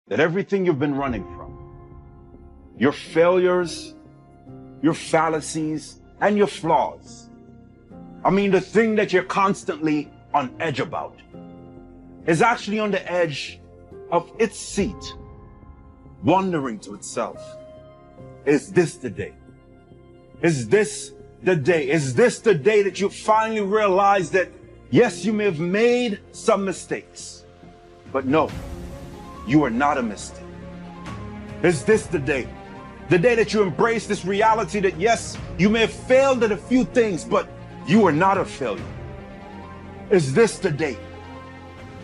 that everything you've been running from, your failures, your fallacies, and your flaws, the thing that you're constantly on edge about, is actually on the edge of its seat, wondering to itself, is this the day? Is this the day? Is this the day that you finally realize that, yes, you may have made some mistakes, but no, you are not a mistake? Is this the day? The day that you embrace this reality that, yes, you may have failed at a few things, but you are not a failure? Is this the day?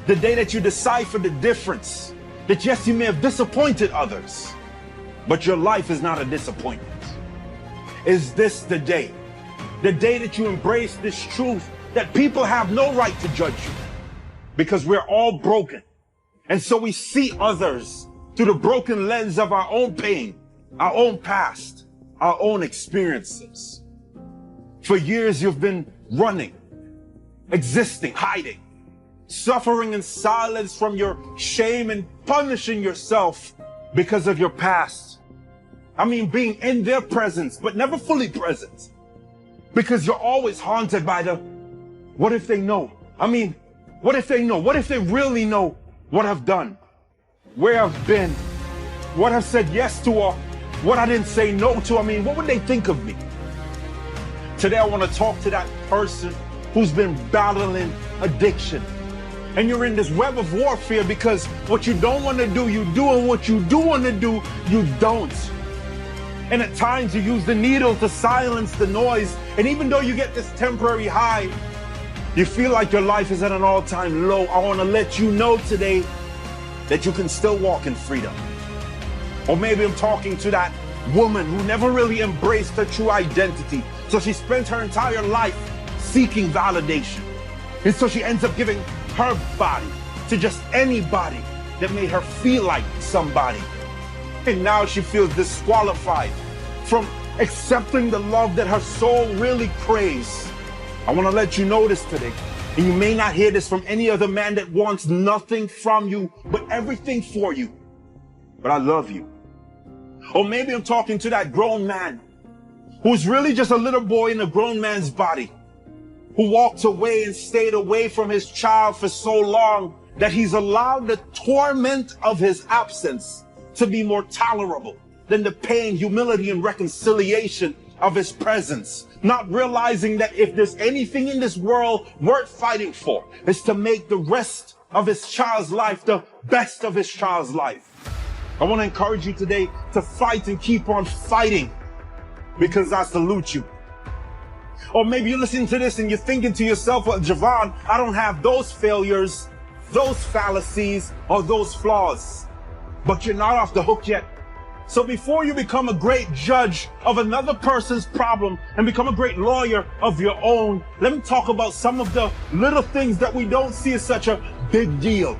The day that you decipher the difference, that yes, you may have disappointed others, but your life is not a disappointment? Is this the day? The day that you embrace this truth that people have no right to judge you, because we're all broken. And so we see others through the broken lens of our own pain, our own past, our own experiences. For years you've been running, existing, hiding, suffering in silence from your shame and punishing yourself because of your past. Being in their presence, but never fully present, because you're always haunted by the, what if they know? What if they know? What if they really know what I've done, where I've been, what I've said yes to, or what I didn't say no to? What would they think of me? Today I want to talk to that person who's been battling addiction. And you're in this web of warfare because what you don't want to do, you do, and what you do want to do, you don't. And at times you use the needle to silence the noise. And even though you get this temporary high, you feel like your life is at an all-time low. I want to let you know today that you can still walk in freedom. Or maybe I'm talking to that woman who never really embraced her true identity. So she spent her entire life seeking validation. And so she ends up giving her body to just anybody that made her feel like somebody. And now she feels disqualified from accepting the love that her soul really craves. I want to let you know this today. And you may not hear this from any other man that wants nothing from you, but everything for you. But I love you. Or maybe I'm talking to that grown man who's really just a little boy in a grown man's body, who walked away and stayed away from his child for so long that he's allowed the torment of his absence to be more tolerable than the pain, humility, and reconciliation of his presence. Not realizing that if there's anything in this world worth fighting for, is to make the rest of his child's life the best of his child's life. I want to encourage you today to fight and keep on fighting, because I salute you. Or maybe you're listening to this and you're thinking to yourself, well, Javon, I don't have those failures, those fallacies, or those flaws. But you're not off the hook yet. So before you become a great judge of another person's problem and become a great lawyer of your own, let me talk about some of the little things that we don't see as such a big deal.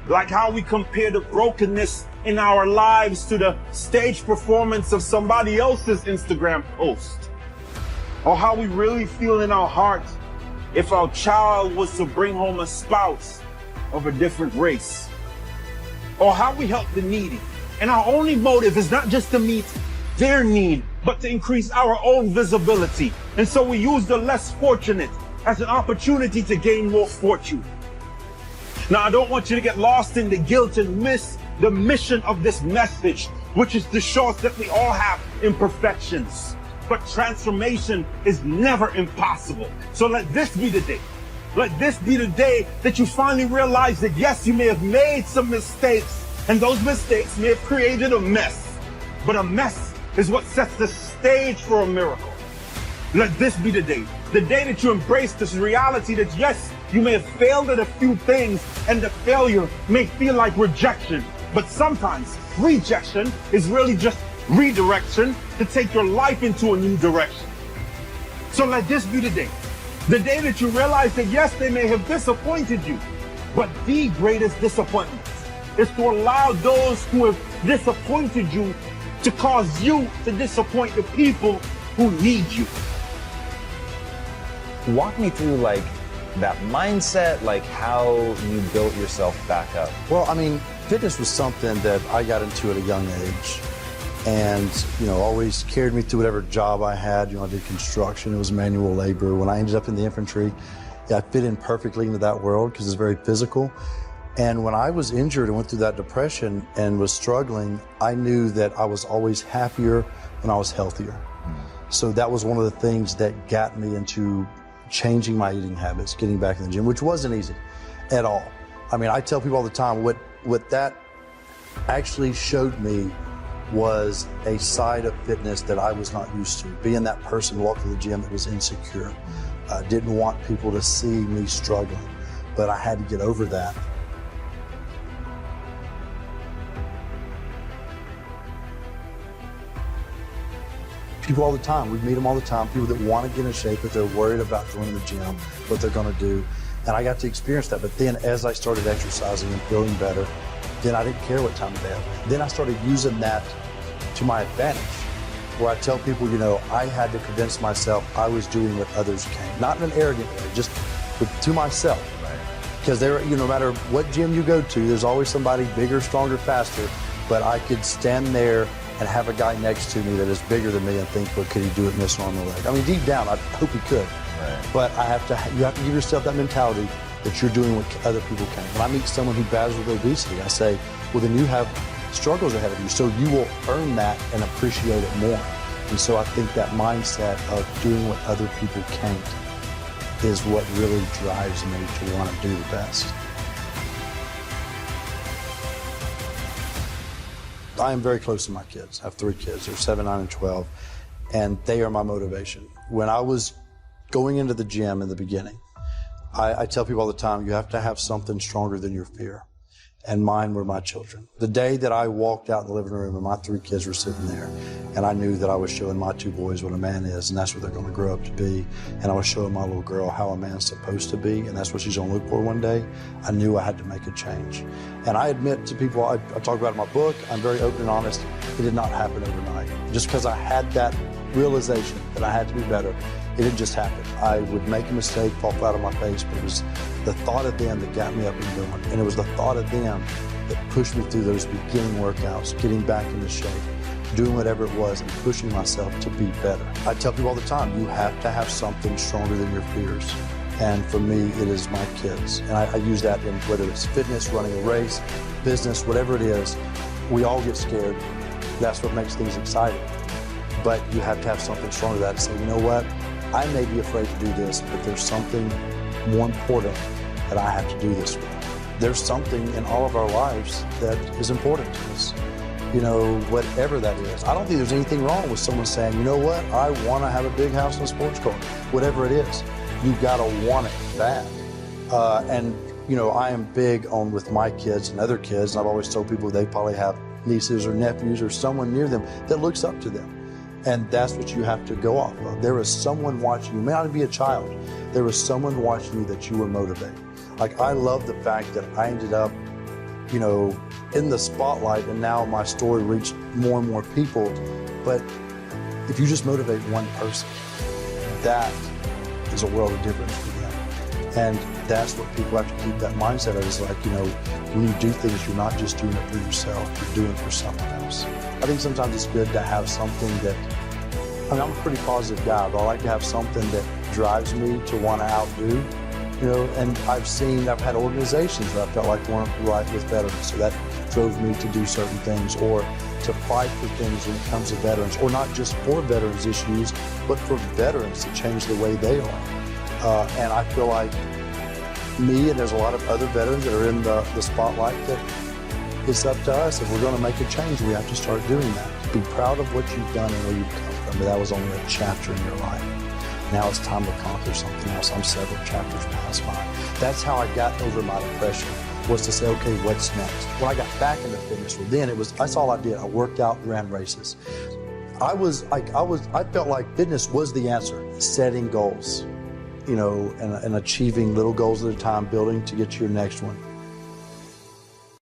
Like how we compare the brokenness in our lives to the stage performance of somebody else's Instagram post. Or how we really feel in our heart if our child was to bring home a spouse of a different race. Or how we help the needy. And our only motive is not just to meet their need, but to increase our own visibility. And so we use the less fortunate as an opportunity to gain more fortune. Now, I don't want you to get lost in the guilt and miss the mission of this message, which is to show us that we all have imperfections. But transformation is never impossible. So let this be the day. Let this be the day that you finally realize that yes, you may have made some mistakes, and those mistakes may have created a mess. But a mess is what sets the stage for a miracle. Let this be the day that you embrace this reality that yes, you may have failed at a few things, and the failure may feel like rejection. But sometimes rejection is really just redirection to take your life into a new direction. So let this be the day that you realize that yes, they may have disappointed you, but the greatest disappointment is to allow those who have disappointed you to cause you to disappoint the people who need you. Walk me through that mindset, how you built yourself back up. Well, Fitness was something that I got into at a young age, and always carried me through whatever job I had. I did construction, it was manual labor. When I ended up in the infantry, I fit in perfectly into that world because it's very physical. And when I was injured and went through that depression and was struggling, I knew that I was always happier when I was healthier. So that was one of the things that got me into changing my eating habits, getting back in the gym, which wasn't easy at all. I mean, I tell people all the time, what that actually showed me was a side of fitness that I was not used to. Being that person walking the gym that was insecure. Didn't want people to see me struggling, but I had to get over that. People all the time, we meet them all the time, people that want to get in shape, but they're worried about going to the gym, what they're going to do. And I got to experience that. But then as I started exercising and feeling better, then I didn't care what time of day. Then I started using that to my advantage, where I tell people, I had to convince myself I was doing what others can't. Not in an arrogant way, just to myself. Because no matter what gym you go to, there's always somebody bigger, stronger, faster. But I could stand there and have a guy next to me that is bigger than me and think, well, could he do it in this normal leg? I mean, deep down, I hope he could. Right. But you have to give yourself that mentality that you're doing what other people can. When I meet someone who battles with obesity, I say, well, then you have struggles ahead of you, so you will earn that and appreciate it more. And so I think that mindset of doing what other people can't is what really drives me to want to do the best. I am very close to my kids. I have 3 kids. They're 7, 9, and 12, and they are my motivation. When I was going into the gym in the beginning, I tell people all the time, you have to have something stronger than your fear. And mine were my children. The day that I walked out in the living room and my 3 kids were sitting there, and I knew that I was showing my 2 boys what a man is, and that's what they're going to grow up to be, and I was showing my little girl how a man's supposed to be, and that's what she's going to look for one day, I knew I had to make a change. And I admit to people, I talk about it in my book, I'm very open and honest, it did not happen overnight. Just because I had that realization that I had to be better, it didn't just happen. I would make a mistake, fall flat on my face, but it was the thought of them that got me up and going. And it was the thought of them that pushed me through those beginning workouts, getting back into shape, doing whatever it was, and pushing myself to be better. I tell people all the time, you have to have something stronger than your fears. And for me, it is my kids. And I use that in whether it's fitness, running a race, business, whatever it is, we all get scared. That's what makes things exciting. But you have to have something stronger than that to say, you know what? I may be afraid to do this, but there's something more important that I have to do this with. There's something in all of our lives that is important to us, whatever that is. I don't think there's anything wrong with someone saying, you know what, I want to have a big house and a sports car. Whatever it is, you got to want it bad. I am big on with my kids and other kids, and I've always told people they probably have nieces or nephews or someone near them that looks up to them. And that's what you have to go off of. There is someone watching you. It may not be a child. There is someone watching you that you were motivated. Like, I love the fact that I ended up, in the spotlight, and now my story reached more and more people. But if you just motivate one person, that is a world of difference for them. And that's what people have to keep that mindset of, is like, when you do things, you're not just doing it for yourself, you're doing it for someone else. I think sometimes it's good to have something that, I'm a pretty positive guy, but I like to have something that drives me to want to outdo, and I've had organizations that I felt like weren't right with veterans, so that drove me to do certain things, or to fight for things when it comes to veterans, or not just for veterans issues, but for veterans to change the way they are. And I feel like me, and there's a lot of other veterans that are in the spotlight, that it's up to us. If we're going to make a change, we have to start doing that. Be proud of what you've done and where you've come from. But that was only a chapter in your life. Now it's time to conquer something else. I'm several chapters past mine. That's how I got over my depression, was to say, okay, what's next? When I got back into fitness, that's all I did. I worked out and ran races. I felt like fitness was the answer. Setting goals, and achieving little goals at a time, building to get to your next one.